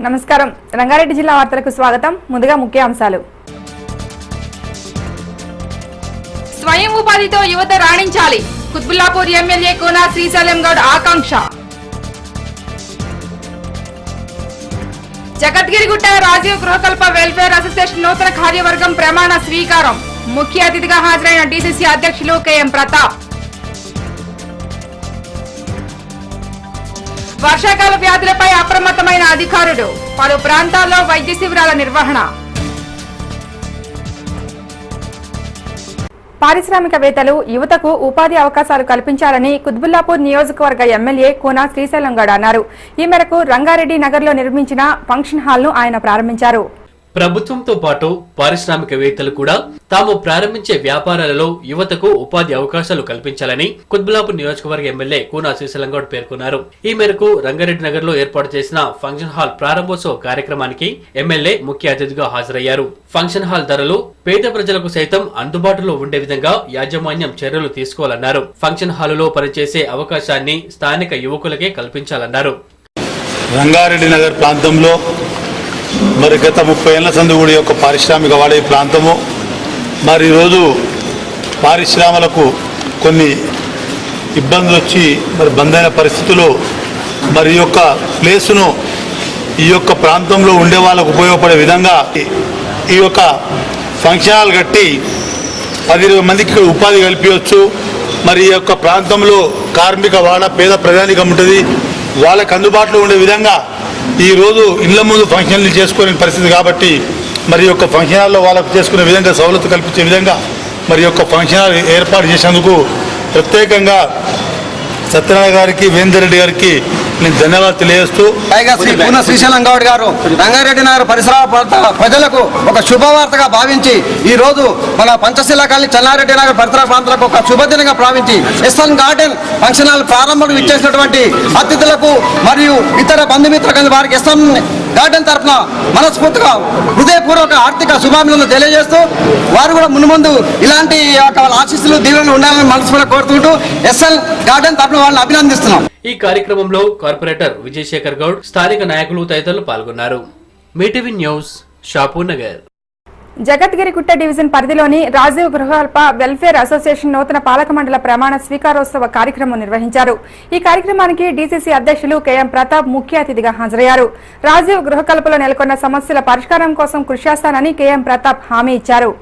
నమస్కారం రంగారెడ్డి జిల్లా వార్తలకు స్వాగతం. ముందుగా ముఖ్యాంశాలు. స్వయం ఉపాధితో యువత రాణించాలి. కుత్బుల్లాపూర్ ఎమ్మెల్యే కోనా శ్రీశైలం గౌడ్ ఆకాంక్ష. జగద్గిరిగుట్ట రాజీవ్ గృహకల్ప వెల్ఫేర్ అసోసియేషన్ నూతన కార్యవర్గం ప్రమాణ స్వీకారం. ముఖ్య అతిథిగా హాజరైన డీసీసీ అధ్యక్షులు కెఎం ప్రతాప్. వర్షాకాల వ్యాధులపై అప్రమత్తమైన అధికారులు. పలు ప్రాంతాల్లో వైద్య శిబిరాల నిర్వహణ. పారిశ్రామికవేత్తలు యువతకు ఉపాధి అవకాశాలు కల్పించాలని కుత్బుల్లాపూర్ నియోజకవర్గ ఎమ్మెల్యే కోనా శ్రీశైలం గౌడ్ అన్నారు. ఈ మేరకు రంగారెడ్డి నగర్లో నిర్మించిన ఫంక్షన్ హాల్ ను ఆయన ప్రారంభించారు. ప్రభుత్వంతో పాటు పారిశ్రామికవేత్తలు కూడా తాము ప్రారంభించే వ్యాపారాలలో యువతకు ఉపాధి అవకాశాలు కల్పించాలని కుత్బుల్లాపూర్ నియోజకవర్గ ఎమ్మెల్యే కోనా శ్రీశైలం గౌడ్ పేర్కొన్నారు. ఈ మేరకు రంగారెడ్డి నగర్ లో ఏర్పాటు చేసిన ఫంక్షన్ హాల్ ప్రారంభోత్సవ కార్యక్రమానికి ఎమ్మెల్యే ముఖ్య అతిథిగా హాజరయ్యారు. ఫంక్షన్ హాల్ ధరలు పేద ప్రజలకు సైతం అందుబాటులో ఉండే విధంగా యాజమాన్యం చర్యలు తీసుకోవాలన్నారు. ఫంక్షన్ హాలులో పనిచేసే అవకాశాన్ని స్థానిక యువకులకే కల్పించాలన్నారు. రంగారెడ్డి నగర్ ప్రాంతంలో మరి గత 30 ఏళ్ల సందుగుడి యొక్క పారిశ్రామిక వాడే ప్రాంతము. మరి ఈరోజు పారిశ్రామలకు కొన్ని ఇబ్బందులు వచ్చి మరి బందైన పరిస్థితుల్లో మరి ఈ యొక్క ప్లేసును ఈ యొక్క ప్రాంతంలో ఉండే వాళ్ళకు ఉపయోగపడే విధంగా ఈ యొక్క ఫంక్షన్ హాల్ కట్టి 10-20 మందికి ఉపాధి కల్పించవచ్చు. మరి ఈ యొక్క ప్రాంతంలో కార్మిక వాడ పేద ప్రజానికం ఉంటుంది, వాళ్ళకు అందుబాటులో ఉండే విధంగా ఈరోజు ఇళ్ల ముందు ఫంక్షన్లు చేసుకునే పరిస్థితి కాబట్టి మరి యొక్క ఫంక్షన్ హాల్లో వాళ్ళకు చేసుకునే విధంగా సౌలత్ కల్పించే విధంగా మరి యొక్క ఫంక్షన్ హాల్ ఏర్పాటు చేసేందుకు ప్రత్యేకంగా సత్యనారాయణ గారికి వేందర్ రెడ్డి గారికి నేను ధన్యవాదాలు తెలియజేస్తూ పైగా శ్రీ కోనా శ్రీశైలం గౌడ్ గారు రంగారెడ్డి నగర్ పరిసర ప్రజలకు ఒక శుభవార్తగా భావించి ఈ రోజు మన పంచశీల కాలనీ చెన్నారెడ్డి నగర్ పరిసర ప్రాంతాలకు ఒక శుభదినంగా భావించి ఎస్ఎన్ గార్డెన్ ఫంక్షన్ హాల్ ప్రారంభం ఇచ్చేసినటువంటి అతిథులకు మరియు ఇతర బంధుమిత్రులకు వారికి ఎస్ఎన్ గార్డెన్ తరఫున మనస్ఫూర్తిగా హృదయపూర్వక ఆర్థిక శుభాభినందనలు తెలియజేస్తూ వారు కూడా మున్ముందు ఇలాంటి వాళ్ళ ఆశీస్సులు దీవెనలు ఉండాలని మనస్ఫూర్తిగా కోరుతుంటూ ఎస్ఎన్ గార్డెన్ తరఫున వాళ్ళని అభినందిస్తున్నాం. ఈ కార్యక్రమంలో కార్పొరేటర్ విజయశేఖర్ గౌడ్, స్థానిక నాయకులు తదితరులు పాల్గొన్నారు. మీటీవీ న్యూస్, షాపూర్ నగర్. జగద్గిరిగుట్ట డివిజన్ పరిధిలోని రాజీవ్ గృహకల్ప వెల్ఫేర్ అసోసియేషన్ నూతన పాలక మండల ప్రమాణ స్వీకారోత్సవ కార్యక్రమం నిర్వహించారు. ఈ కార్యక్రమానికి డీసీసీ అధ్యక్షులు కెఎం ప్రతాప్ ముఖ్య అతిథిగా హాజరయ్యారు. రాజీవ్ గృహకల్పలో నెలకొన్న సమస్యల పరిష్కారం కోసం కృషి చేస్తానని కెఎం ప్రతాప్ హామీ ఇచ్చారు.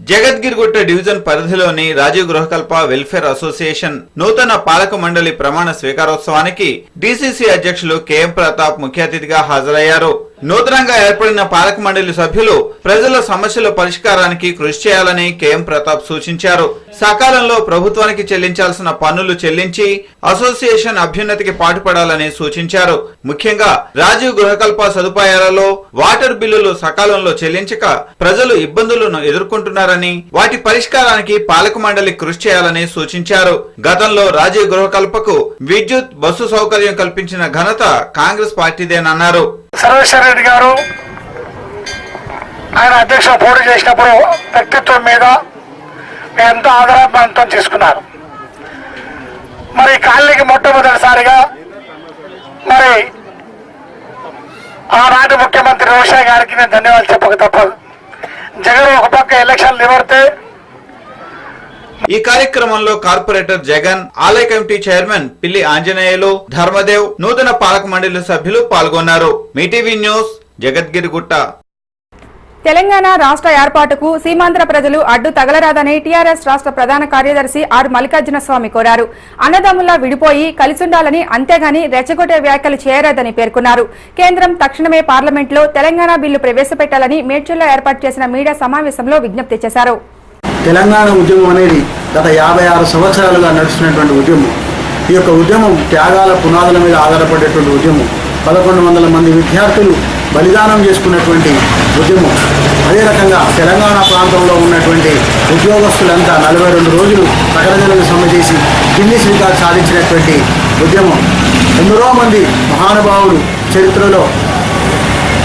జగద్గిరిగుట్ట డివిజన్ పరిధిలోని రాజీవ్ గృహకల్ప వెల్ఫేర్ అసోసియేషన్ నూతన పాలక మండలి ప్రమాణ స్వీకారోత్సవానికి డీసీసీ అధ్యక్షులు కెఎం ప్రతాప్ ముఖ్య అతిథిగా హాజరయ్యారు. నూతనంగా ఏర్పడిన పాలక మండలి సభ్యులు ప్రజల సమస్యల పరిష్కారానికి కృషి చేయాలని కెఎం ప్రతాప్ సూచించారు. సకాలంలో ప్రభుత్వానికి చెల్లించాల్సిన పన్నులు చెల్లించి అసోసియేషన్ అభ్యున్నతికి పాటుపడాలని సూచించారు. ముఖ్యంగా రాజీవ్ గృహకల్ప సదుపాయాలలో వాటర్ బిల్లులు సకాలంలో చెల్లించక ప్రజలు ఇబ్బందులను ఎదుర్కొంటున్నారని, వాటి పరిష్కారానికి పాలక మండలి కృషి చేయాలని సూచించారు. గతంలో రాజీవ్ గృహకల్పకు విద్యుత్, బస్సు సౌకర్యం కల్పించిన ఘనత కాంగ్రెస్ పార్టీదేనన్నారు. సర్వేశ్వర రెడ్డి గారు ఆయన అధ్యక్ష పోటీ చేసినప్పుడు వ్యక్తిత్వం మీద ఎంతో ఆదరాభిమానంతం చేసుకున్నారు. మరి కాలనీకి మొట్టమొదటిసారిగా మరి ఆనాటి ముఖ్యమంత్రి రోషయ్య గారికి నేను ధన్యవాదాలు చెప్పక తప్పదు. జగన్ ఒక పక్క ఎలక్షన్లు నివర్తే. ఈ కార్యక్రమంలో కార్పొరేటర్ జగన్, ఆలయ కమిటీ చైర్మన్ పిల్లి ఆంజనేయులు, ధర్మదేవ్, నూతన పాలక మండలి సభ్యులు పాల్గొన్నారు. మీటీవీ న్యూస్, జగద్గిరిగుట్ట. తెలంగాణ రాష్ట్ర ఏర్పాటుకు సీమాంధ్ర ప్రజలు అడ్డు తగలరాదని టీఆర్ఎస్ రాష్ట్ర ప్రధాన కార్యదర్శి ఆర్ మల్లికార్జున స్వామి కోరారు. అన్నదమ్ములా విడిపోయి కలిసుండాలని, అంతేగాని రెచ్చగొట్టే వ్యాఖ్యలు చేయరాదని పేర్కొన్నారు. కేంద్రం తక్షణమే పార్లమెంట్లో తెలంగాణ బిల్లు ప్రవేశపెట్టాలని మేడ్చల్లో ఏర్పాటు చేసిన మీడియా సమావేశంలో విజ్ఞప్తి చేశారు. తెలంగాణ ఉద్యమం అనేది గత 56 సంవత్సరాలుగా నడుస్తున్నటువంటి ఉద్యమం. ఈ యొక్క ఉద్యమం త్యాగాల పునాదుల మీద ఆధారపడేటువంటి ఉద్యమం. 1100 మంది విద్యార్థులు బలిదానం చేసుకున్నటువంటి ఉద్యమం. అదే రకంగా తెలంగాణ ప్రాంతంలో ఉన్నటువంటి ఉద్యోగస్తులంతా 42 రోజులు ప్రకటనలను సమ్మె చేసి గిన్నిస్ రికార్డు సాధించినటువంటి ఉద్యమం. ఎందరో మంది మహానుభావులు చరిత్రలో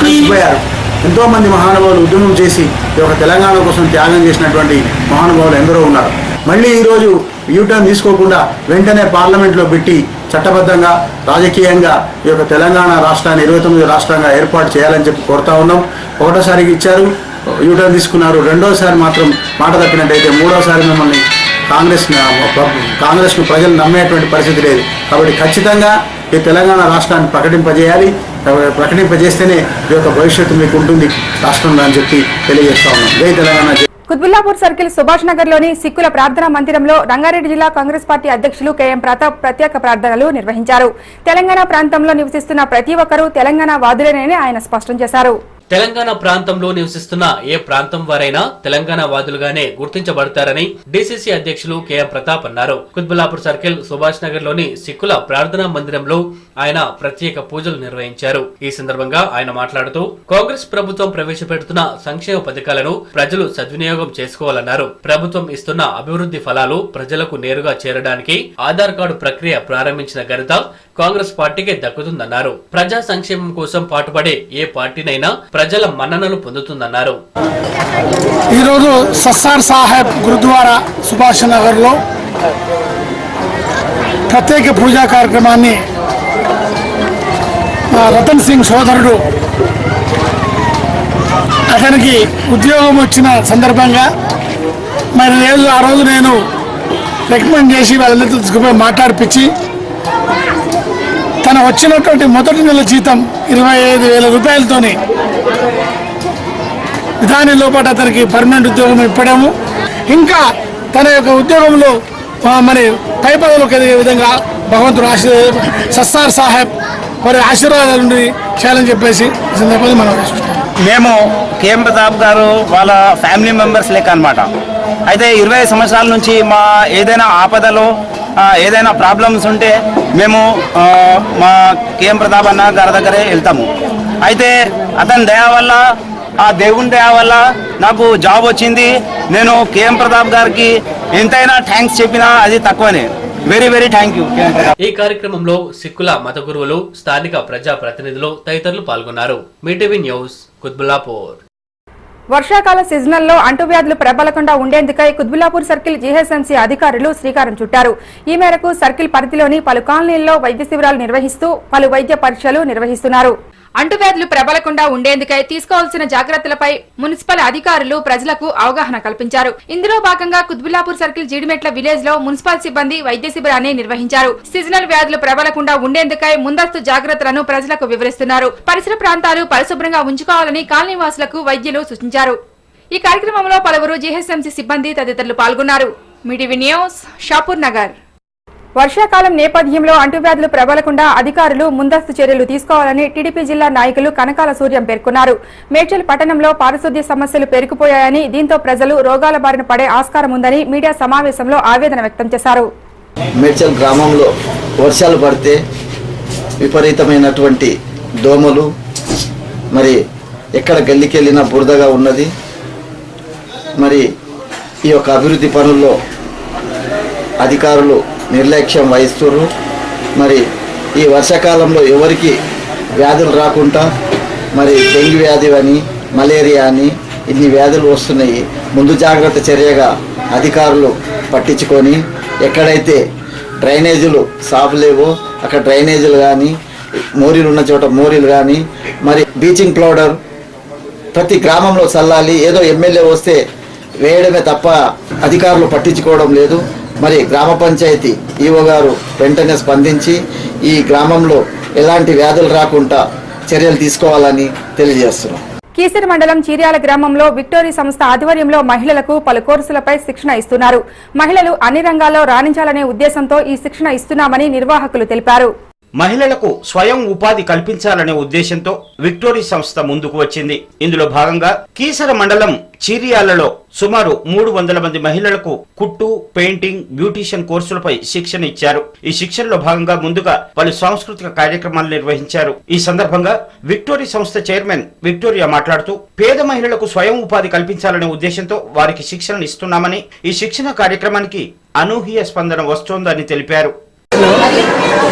కలిసిపోయారు. ఎంతో మంది మహానుభావులు ఉద్యమం చేసి ఈ యొక్క తెలంగాణ కోసం త్యాగం చేసినటువంటి మహానుభావులు ఎందరో ఉన్నారు. మళ్ళీ ఈరోజు యూటర్న్ తీసుకోకుండా వెంటనే పార్లమెంట్లో పెట్టి చట్టబద్ధంగా రాజకీయంగా ఈ యొక్క తెలంగాణ రాష్ట్రాన్ని 29 రాష్ట్రంగా ఏర్పాటు చేయాలని చెప్పి కోరుతా ఉన్నాం. ఒకటోసారికి ఇచ్చారు, యూటర్న్ తీసుకున్నారు. రెండోసారి మాత్రం మాట తప్పినట్టయితే మూడోసారి మిమ్మల్ని కాంగ్రెస్ను ప్రజలు నమ్మేటువంటి పరిస్థితి లేదు. కాబట్టి ఖచ్చితంగా ఈ తెలంగాణ రాష్ట్రాన్ని ప్రకటింపజేయాలి. ప్రకటింపజేస్తేనే ఈ యొక్క భవిష్యత్తు మీకు ఉంటుంది రాష్ట్రంలో అని చెప్పి తెలియజేస్తా ఉన్నాం. జై తెలంగాణ. కుత్బుల్లాపూర్ సర్కిల్ సుభాష్ నగర్ లోని సిక్కుల ప్రార్థనా మందిరంలో రంగారెడ్డి జిల్లా కాంగ్రెస్ పార్టీ అధ్యక్షులు కెఎం ప్రతాప్ ప్రత్యేక ప్రార్థనలు నిర్వహించారు. తెలంగాణ ప్రాంతంలో నివసిస్తున్న ప్రతి ఒక్కరూ తెలంగాణ వాదులేనని ఆయన స్పష్టం చేశారు. తెలంగాణ ప్రాంతంలో నివసిస్తున్న ఏ ప్రాంతం వారైనా తెలంగాణ వాదులుగానే గుర్తించబడతారని డీసీసీ అధ్యక్షులు కెఎం ప్రతాప్ అన్నారు. కుత్బుల్లాపూర్ సర్కిల్ సుభాష్ నగర్ లోని సిక్కుల ప్రార్థనా మందిరంలో ఆయన ప్రత్యేక పూజలు నిర్వహించారు. ఈ సందర్భంగా ఆయన మాట్లాడుతూ కాంగ్రెస్ ప్రభుత్వం ప్రవేశపెడుతున్న సంక్షేమ పథకాలను ప్రజలు సద్వినియోగం చేసుకోవాలన్నారు. ప్రభుత్వం ఇస్తున్న అభివృద్ధి ఫలాలు ప్రజలకు నేరుగా చేరడానికి ఆధార్ కార్డు ప్రక్రియ ప్రారంభించిన ఘనత కాంగ్రెస్ పార్టీకే దక్కుతుందన్నారు. ప్రజా సంక్షేమం కోసం పాటుపడే ఏ పార్టీనైనా ప్రజల మన్ననలు పొందుతుందన్నారు. ఈరోజు సస్సార్ సాహెబ్ గురుద్వారా సుభాష్ నగర్ లో ప్రత్యేక పూజా కార్యక్రమాన్ని రతన్ సింగ్ సోదరుడు అతనికి ఉద్యోగం వచ్చిన సందర్భంగా మరి ఆ రోజు నేను రికమెండ్ చేసి వాళ్ళందరితో తీసుకుపోయి మాట్లాడిపించి తన వచ్చినటువంటి మొదటి నెల జీతం 25,000 రూపాయలతోని దాని లోపల అతనికి పర్మనెంట్ ఉద్యోగం ఇవ్వడము, ఇంకా తన యొక్క ఉద్యోగంలో మరి పై పదవులకు ఎదిగే విధంగా భగవంతుడు సస్సార్ సాహెబ్ మరి ఆశీర్వాదాలు నుండి చేయాలని చెప్పేసి ఈ సందర్భంగా మనం మేము కేఎం ప్రతాప్ గారు వాళ్ళ ఫ్యామిలీ మెంబర్స్ లెక్క అనమాట. అయితే 20 సంవత్సరాల నుంచి మా ఏదైనా ఆపదలో ఏదైనా ప్రాబ్లమ్స్ ఉంటే మేము మా కేఎం ప్రతాప్ అన్న గారి దగ్గరే వెళ్తాము. అయితే అతని దయ వల్ల, ఆ దేవుని దయ వల్ల నాకు జాబ్ వచ్చింది. నేను కేఎం ప్రతాప్ గారికి ఎంతైనా థ్యాంక్స్ చెప్పినా అది తక్కువనే. Very very thank you. ఈ కార్యక్రమంలో సిక్కుల మత గురువులు, స్థానిక ప్రజా ప్రతినిధులు తదితరులు పాల్గొన్నారు. మీటీవీ న్యూస్, కుత్బుల్లాపూర్. వర్షాకాల సీజనల్లో అంటువ్యాధులు ప్రబలకుండా ఉండేందుకై కుత్బుల్లాపూర్ సర్కిల్ జీహెచ్ఎంసీ అధికారులు శ్రీకారం చుట్టారు. ఈ మేరకు సర్కిల్ పరిధిలోని పలు కాలనీల్లో వైద్య శిబిరాలు నిర్వహిస్తూ పలు వైద్య పరీక్షలు నిర్వహిస్తున్నారు. అంటువ్యాధులు ప్రబలకుండా ఉండేందుకై తీసుకోవాల్సిన జాగ్రత్తలపై మున్సిపల్ అధికారులు ప్రజలకు అవగాహన కల్పించారు. ఇందులో భాగంగా కుత్బుల్లాపూర్ సర్కిల్ జీడిమెట్ల విలేజ్ లో మున్సిపల్ సిబ్బంది వైద్య శిబిరాన్ని నిర్వహించారు. సీజనల్ వ్యాధులు ప్రబలకుండా ఉండేందుకై ముందస్తు జాగ్రత్తలను ప్రజలకు వివరిస్తున్నారు. పరిసర ప్రాంతాలు పరిశుభ్రంగా ఉంచుకోవాలని కాలనీవాసులకు వైద్యులు సూచించారు. ఈ కార్యక్రమంలో పలువురు జీహెచ్ఎంసీ సిబ్బంది తదితరులు పాల్గొన్నారు. మీటీవీ న్యూస్, షాపూర్ నగర్. వర్షాకాలం నేపథ్యంలో అంటువ్యాధులు ప్రబలకుండా అధికారులు ముందస్తు చర్యలు తీసుకోవాలని టీడీపీ జిల్లా నాయకులు కనకాల సూర్యం పేర్కొన్నారు. మేడ్చల్ పట్టణంలో పారిశుద్ధ్య సమస్యలు పెరిగిపోయాయని, దీంతో ప్రజలు రోగాల బారిన పడే ఆస్కారం ఉందని మీడియా సమావేశంలో ఆవేదన వ్యక్తం చేశారు. మేడ్చల్ గ్రామంలో వర్షాలు పడితే విపరీతమైనటువంటి దోమలు, మరి ఎక్కడ గల్లికెళ్ళినా బురదగా ఉన్నది. మరి ఈ యొక్క అభివృద్ధి పనుల్లో అధికారులు నిర్లక్ష్యం వహిస్తున్నారు. మరి ఈ వర్షాకాలంలో ఎవరికి వ్యాధులు రాకుండా మరి డెంగ్యూ వ్యాధి అని, మలేరియా అని ఇన్ని వ్యాధులు వస్తున్నాయి. ముందు జాగ్రత్త చర్యగా అధికారులు పట్టించుకొని ఎక్కడైతే డ్రైనేజీలు సాఫ్ లేవో అక్కడ డ్రైనేజీలు కానీ, మోరీలు ఉన్న చోట మోరీలు కానీ, మరి బ్లీచింగ్ పౌడర్ ప్రతి గ్రామంలో చల్లాలి. ఏదో ఎమ్మెల్యే వస్తే వేయడమే తప్ప అధికారులు పట్టించుకోవడం లేదు. మరి గ్రామ పంచాయతీ ఈవో గారు వెంటనే స్పందించి ఈ గ్రామంలో ఎలాంటి వ్యాధులు రాకుండా చర్యలు తీసుకోవాలని తెలియజేస్తున్నాం. కీసర మండలం చీర్యాల గ్రామంలో విక్టోరీ సంస్థ ఆధ్వర్యంలో మహిళలకు పలు కోర్సులపై శిక్షణ ఇస్తున్నారు. మహిళలు అన్ని రంగాల్లో రాణించాలనే ఉద్దేశంతో ఈ శిక్షణ ఇస్తున్నామని నిర్వాహకులు తెలిపారు. మహిళలకు స్వయం ఉపాధి కల్పించాలనే ఉద్దేశంతో విక్టోరీ సంస్థ ముందుకు వచ్చింది. ఇందులో భాగంగా కీసర మండలం చీరియాలలో సుమారు 300 మంది మహిళలకు కుట్టు, పెయింటింగ్, బ్యూటీషియన్ కోర్సులపై శిక్షణ ఇచ్చారు. ఈ శిక్షణలో భాగంగా ముందుగా పలు సాంస్కృతిక కార్యక్రమాలు నిర్వహించారు. ఈ సందర్భంగా విక్టోరీ సంస్థ చైర్మన్ విక్టోరియా మాట్లాడుతూ పేద మహిళలకు స్వయం ఉపాధి కల్పించాలనే ఉద్దేశంతో వారికి శిక్షణ ఇస్తున్నామని, ఈ శిక్షణ కార్యక్రమానికి అనూహ్య స్పందన వస్తోందని తెలిపారు.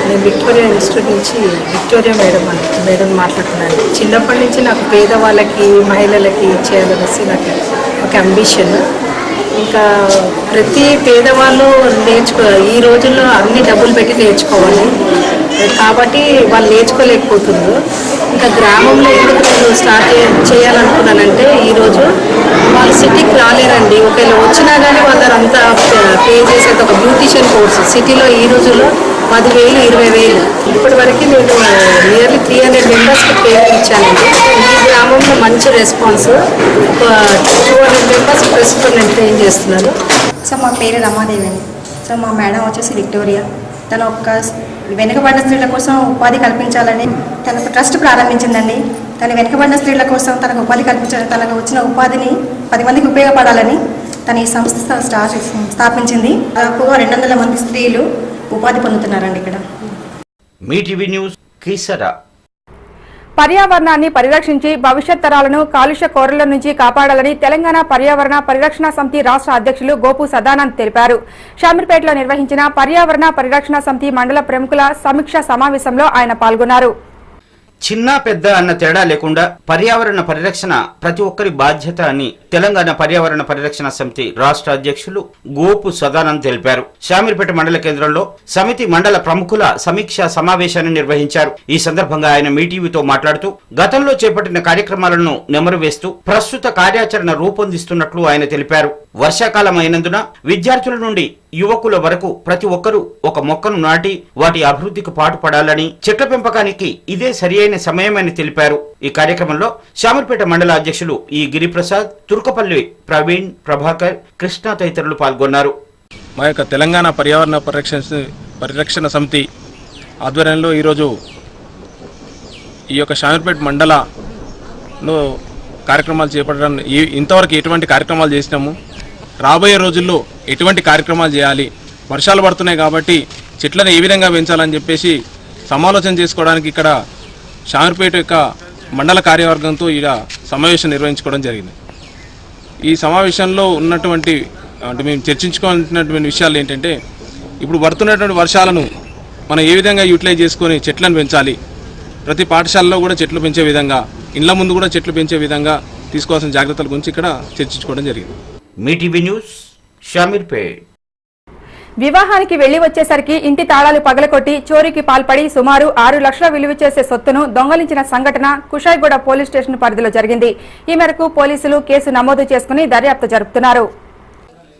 నేను విక్టోరియా ఇన్స్టిట్యూట్ నుంచి విక్టోరియా మేడం మాట్లాడుతున్నాను. చిన్నప్పటి నుంచి నాకు పేదవాళ్ళకి, మహిళలకి చేయాలనేసి నాకు ఒక అంబిషన్. ఇంకా ప్రతి పేదవాళ్ళు ఈ రోజుల్లో అన్ని డబ్బులు పెట్టి నేర్చుకోవాలి కాబట్టి వాళ్ళు నేర్చుకోలేకపోతున్నారు. ఇంకా గ్రామంలో ఎందుకు నేను స్టార్ట్ చేయాలనుకున్నానంటే ఈరోజు వాళ్ళు సిటీకి రాలేరండి. ఒకవేళ వచ్చినా కానీ వాళ్ళంతా పే చేసేది ఒక బ్యూటిషియన్ కోర్సు సిటీలో ఈ రోజుల్లో 10,000 20,000. ఇప్పటి వరకు నేను నియర్లీ 300 మెంబర్స్కి పేమెంట్ ఇచ్చానండి. ఈ గ్రామంలో మంచి రెస్పాన్స్. 200 మెంబర్స్ ప్రస్తుతం నేను ట్రైన్ చేస్తున్నాను. సో మా పేరు రమాదేవి అండి. సో మా మేడం వచ్చేసి విక్టోరియా. తను ఒక వెనుకబడిన స్త్రీల కోసం ఉపాధి కల్పించాలని తనకు ట్రస్ట్ ప్రారంభించిందండి. తను వెనుకబడిన స్త్రీల కోసం తనకు ఉపాధి కల్పించాలని, తనకు వచ్చిన ఉపాధిని 10 మందికి ఉపయోగపడాలని తన ఈ సంస్థ స్థాపించింది. దాదాపు 200 మంది స్త్రీలు ఉపాధి పొందుతున్నారండి ఇక్కడ. మీ టీవీ న్యూస్ కీసరా. పర్యావరణాన్ని పరిరక్షించి భవిష్యత్ తరాలను కాలుష్య కోరల నుంచి కాపాడాలని తెలంగాణ పర్యావరణ పరిరక్షణ సమితి రాష్ట్ర అధ్యక్షులు గోపు సదానంద్ తెలిపారు. షామీర్పేటలో నిర్వహించిన పర్యావరణ పరిరక్షణ సమితి మండల ప్రముఖుల సమీక్ష సమావేశంలో ఆయన పాల్గొన్నారు. చిన్న పెద్ద అన్న తేడా లేకుండా పర్యావరణ పరిరక్షణ ప్రతి ఒక్కరి బాధ్యత అని తెలంగాణ పర్యావరణ పరిరక్షణ సమితి రాష్ట్ర అధ్యక్షులు గోపు సదానంద్ తెలిపారు. షామీర్పేట మండల కేంద్రంలో సమితి మండల ప్రముఖుల సమీక్షా సమావేశాన్ని నిర్వహించారు. ఈ సందర్భంగా ఆయన మీటీవీతో మాట్లాడుతూ గతంలో చేపట్టిన కార్యక్రమాలను నెమరు వేస్తూ ప్రస్తుత కార్యాచరణ రూపొందిస్తున్నట్లు ఆయన తెలిపారు. వర్షాకాలం అయినందున విద్యార్థుల నుండి యువకుల వరకు ప్రతి ఒక్కరూ ఒక మొక్కను నాటి వాటి అభివృద్ధికి పాటుపడాలని, చెట్ల పెంపకానికి ఇదే సరియైన సమయమని తెలిపారు. ఈ కార్యక్రమంలో షామీర్పేట మండల అధ్యక్షులు ఈ గిరిప్రసాద్, తుర్కపల్లి ప్రవీణ్, ప్రభాకర్, కృష్ణ తదితరులు పాల్గొన్నారు. మా యొక్క తెలంగాణ పర్యావరణ పరిరక్షణ సమితి ఆధ్వర్యంలో ఈరోజు ఈ యొక్క షామీర్పేట మండలంలో కార్యక్రమాలు చేపట్టడం, ఇంతవరకు ఎటువంటి కార్యక్రమాలు చేసినాము, రాబోయే రోజుల్లో ఎటువంటి కార్యక్రమాలు చేయాలి, వర్షాలు పడుతున్నాయి కాబట్టి చెట్లను ఏ విధంగా పెంచాలని చెప్పేసి సమాలోచన చేసుకోవడానికి ఇక్కడ షామీర్పేట యొక్క మండల కార్యవర్గంతో ఇలా సమావేశం నిర్వహించుకోవడం జరిగింది. ఈ సమావేశంలో ఉన్నటువంటి మేము చర్చించుకున్నటువంటి విషయాలు ఏంటంటే, ఇప్పుడు పడుతున్నటువంటి వర్షాలను మనం ఏ విధంగా యూటిలైజ్ చేసుకొని చెట్లను పెంచాలి, ప్రతి పాఠశాలలో కూడా చెట్లు పెంచే విధంగా, ఇండ్ల ముందు కూడా చెట్లు పెంచే విధంగా తీసుకోవాల్సిన జాగ్రత్తల గురించి ఇక్కడ చర్చించుకోవడం జరిగింది. మీ టీవీ న్యూస్ షామీర్పేట్. వివాహానికి వెళ్లి వచ్చేసరికి ఇంటి తాళాలు పగలకొట్టి చోరీకి పాల్పడి సుమారు 6 లక్షల విలువ చేసే సొత్తును దొంగలించిన సంఘటన కుషాయిగూడ పోలీస్ స్టేషన్ పరిధిలో జరిగింది. ఈ మేరకు పోలీసులు కేసు నమోదు చేసుకుని దర్యాప్తు జరుపుతున్నారు.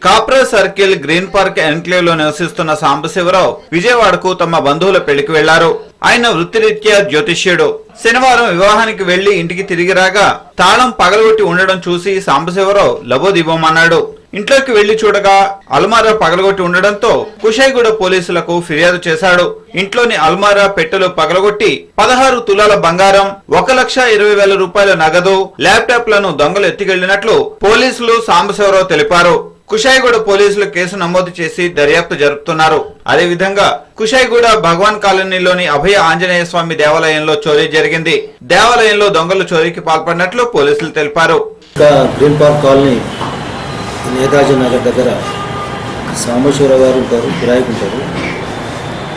Kapra circle green park enclave లో నివసిస్తున్న సాంబశివరావు విజయవాడకు తమ బంధువుల పెళ్లికి వెళ్లారు. ఆయన వృత్తిరీత్యా జ్యోతిష్యుడు. శనివారం వివాహానికి వెళ్లి ఇంటికి తిరిగి రాగా తాళం పగలగొట్టి ఉండడం చూసి సాంబశివరావు లబోదిబోమన్నాడు. ఇంట్లోకి వెళ్లి చూడగా అల్మారా పగలగొట్టి ఉండడంతో కుషాయిగూడ పోలీసులకు ఫిర్యాదు చేశాడు. ఇంట్లోని అల్మారా పెట్టెలు పగలగొట్టి 16 తులాల బంగారం, 1,20,000 రూపాయల నగదు, ల్యాప్టాప్ లను దొంగలు ఎత్తికెళ్లినట్లు పోలీసులు సాంబశివరావు తెలిపారు. కుషాయిగూడ పోలీసులు కేసు నమోదు చేసి దర్యాప్తు జరుపుతున్నారు. అదేవిధంగా కుషాయిగూడ భగవాన్ కాలనీలోని అభయ ఆంజనేయ స్వామి దేవాలయంలో చోరీ జరిగింది. దేవాలయంలో దొంగలు చోరీకి పాల్పడినట్లు పోలీసులు తెలిపారు. Green park colony Netaji Nagar దగ్గర సాంబశివరావు గారు ఉంటారు, కిరాయికి ఉంటారు.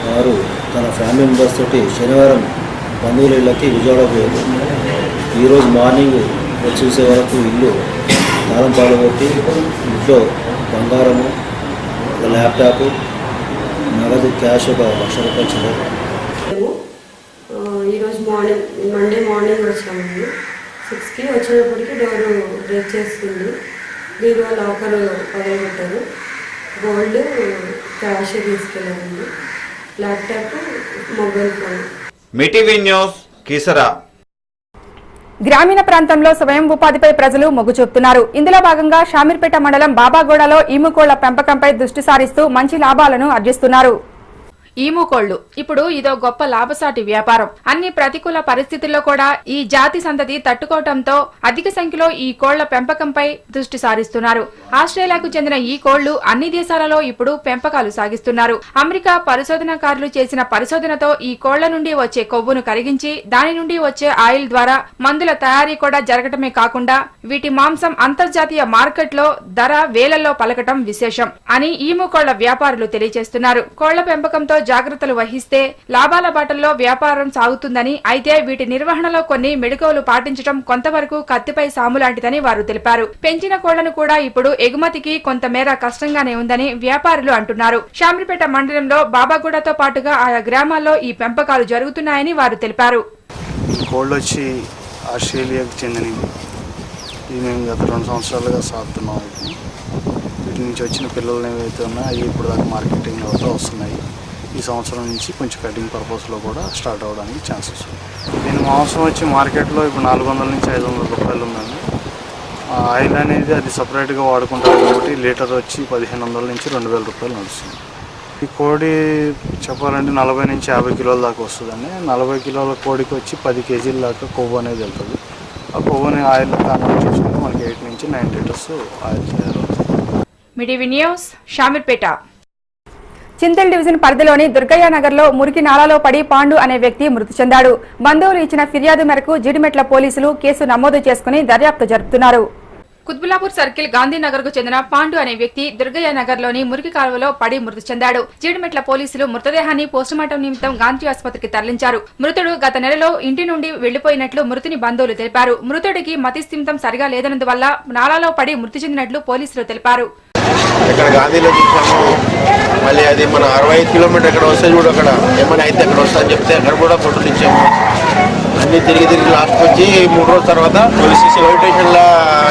వారు తన ఫ్యామిలీ మెంబర్స్ తోటి శనివారం బంధువుల ఇళ్ళకి విజయవాడ పోయారు. ఈరోజు మార్నింగ్ చూసే వరకు ఇల్లు తాళం పాల్గొట్టి ఇంట్లో బంగారము, ఒక ల్యాప్టాప్, నగదు క్యాష్ 1 లక్ష రూపాయలు చిల్లర. ఈరోజు మండే మార్నింగ్ వచ్చామండి. 6కి వచ్చేటప్పటికి డోరు బ్రేక్ చేస్తుంది. దీనివల్ల లాకర్ పగలగొట్టారు. గోల్డ్, క్యాష్ తీసుకెళ్ళారండి, ల్యాప్టాప్, మొబైల్ ఫోన్. మీ టీవీ న్యూస్ కీసరా. గ్రామీణ ప్రాంతంలో స్వయం ఉపాధిపై ప్రజలు మొగ్గు చూపుతున్నారు. ఇందులో భాగంగా షామీర్పేట మండలం బాబాగూడలో ఈముకోళ్ల పెంపకంపై దృష్టి సారిస్తూ మంచి లాభాలను ఆర్జిస్తున్నారు. ఈముకోళ్లు ఇప్పుడు ఇదో గొప్ప లాభసాటి వ్యాపారం. అన్ని ప్రతికూల పరిస్థితుల్లో కూడా ఈ జాతి సంతతి తట్టుకోవడంతో అధిక సంఖ్యలో ఈ కోళ్ల పెంపకంపై దృష్టి సారిస్తున్నారు. ఆస్ట్రేలియాకు చెందిన ఈ కోళ్లు అన్ని దేశాలలో ఇప్పుడు పెంపకాలు సాగిస్తున్నారు. అమెరికా పరిశోధనాకారులు చేసిన పరిశోధనతో ఈ కోళ్ల నుండి వచ్చే కొవ్వును కరిగించి దాని నుండి వచ్చే ఆయిల్ ద్వారా మందుల తయారీ కూడా జరగటమే కాకుండా వీటి మాంసం అంతర్జాతీయ మార్కెట్లో ధర వేలల్లో పలకటం విశేషం అని ఈముకోళ్ల వ్యాపారులు తెలియజేస్తున్నారు. కోళ్ల పెంపకంతో జాగ్రత్తలు వహిస్తే లాభాల బాటల్లో వ్యాపారం సాగుతుందని, అయితే వీటి నిర్వహణలో కొన్ని మెళకువలు పాటించడం కొంతవరకు కత్తిపై సాము లాంటిదని వారు తెలిపారు. పెంచిన కోళ్లను కూడా ఇప్పుడు ఎగుమతికి కొంతమేర కష్టంగానే ఉందని వ్యాపారులు అంటున్నారు. శామీర్పేట మండలంలో బాబాగూడతో పాటుగా ఆయా గ్రామాల్లో ఈ పెంపకాలు జరుగుతున్నాయని వారు తెలిపారు. కోళ్ళు వచ్చి ఆస్ట్రేలియాకు చెందినవి. ఇది మేము గత 2 సంవత్సరాలుగా సాగుతున్నాం. వీటి నుంచి వచ్చిన పిల్లలు ఏవైతే ఉన్నాయో అవి ఇప్పుడు దాకా మార్కెటింగ్ అవుతూ వస్తున్నాయి. ఈ సంవత్సరం నుంచి కొంచెం కటింగ్ పర్పస్లో కూడా స్టార్ట్ అవ్వడానికి ఛాన్సెస్ ఉంది. దీని మాంసం వచ్చి మార్కెట్లో ఇప్పుడు 400 నుంచి 500 రూపాయలు ఉందండి. ఆయిల్ అనేది అది సపరేట్గా వాడుకుంటారు కాబట్టి లీటర్ వచ్చి 1500 నుంచి 2000 రూపాయలు నడుస్తుంది. ఈ కోడి చెప్పాలంటే 40 నుంచి 50 కిలోల దాకా వస్తుందండి. 40 కిలోల కోడికి వచ్చి 10 కేజీల దాకా కొవ్వు అనేది వెళ్తుంది. ఆ కొవ్వుని ఆయిల్ కన్వర్ట్ చేసుకుంటే మనకి 8 నుంచి 9 లీటర్స్ ఆయిల్ తయారవుతుంది. Media news Shamirpet. Chintal division పరిధిలోని దుర్గయ్య నగర్ లో మురికి నాలాలో పడి పాండు అనే వ్యక్తి మృతి చెందాడు. బంధువులు ఇచ్చిన ఫిర్యాదు మేరకు జీడిమెట్ల పోలీసులు కేసు నమోదు చేసుకుని దర్యాప్తు జరుపుతున్నారు. కుత్బుల్లాపూర్ సర్కిల్ గాంధీనగర్ కు చెందిన పాండు అనే వ్యక్తి దుర్గయ్య నగర్ లోని మురికి కాలువలో పడి మృతి చెందాడు. జీడిమెట్ల పోలీసులు మృతదేహాన్ని పోస్టుమార్టం నిమిత్తం గాంధీ ఆసుపత్రికి తరలించారు. మృతుడు గత నెలలో ఇంటి నుండి వెళ్లిపోయినట్లు మృతుని బంధువులు తెలిపారు. మృతుడికి మతిస్థిమితం సరిగా లేదన్నందువల్ల నాలాలో పడి మృతి చెందినట్లు పోలీసులు తెలిపారు. ఇక్కడ గాంధీలో చూసాము. మళ్ళీ అది మన 65 కిలోమీటర్ ఎక్కడ వస్తే చూడు, అక్కడ ఏమైనా అయితే అక్కడ వస్తా అని చెప్తే అక్కడ కూడా ఫోటోలు ఇచ్చాము. అన్ని తిరిగి లాస్ట్ వచ్చి 3 రోజుల తర్వాత పోలీస్ స్టేషన్లో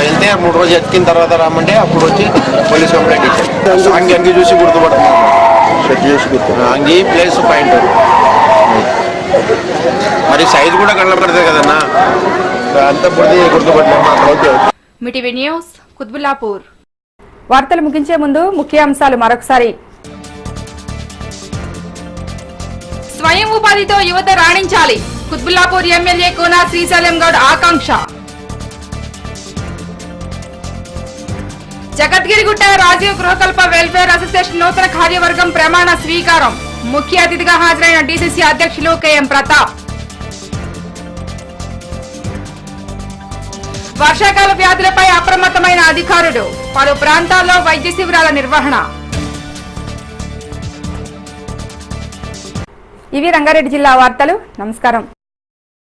వెళ్తే 3 రోజులు ఎత్తిన తర్వాత రామంటే అప్పుడు వచ్చి పోలీస్ కంప్లైంట్ ఇచ్చారు. అంగి చూసి గుర్తుపడుతున్నాం. షెడ్ చూసి అంగి ప్లేస్ పాయింట్ మరి సైజు కూడా కనబడుతుంది కదన్నా, అంతా గుర్తుపట్టినాం. మీటీవీ న్యూస్ కుత్బుల్లాపూర్. వార్తలు ముగించే ముందు ముఖ్యాంశాలు మరొకసారి. స్వయం ఉపాధితో యువత రాణించాలి. కుత్బుల్లాపూర్ ఎమ్మెల్యే కోన శ్రీశైలం గౌడ్ ఆకాంక్ష. జగద్గిరిగుట్ట రాజీవ్ గృహకల్ప వెల్ఫేర్ అసోసియేషన్ నూతన కార్యవర్గం ప్రమాణ స్వీకారం. ముఖ్య అతిథిగా హాజరైన డీసీసీ అధ్యక్షులు కెఎం ప్రతాప్. వర్షాకాల వ్యాధులపై అప్రమత్తమైన అధికారులు. పలు ప్రాంతాల్లో వైద్య శిబిరాల నిర్వహణ. ఇవి రంగారెడ్డి జిల్లా వార్తలు. నమస్కారం.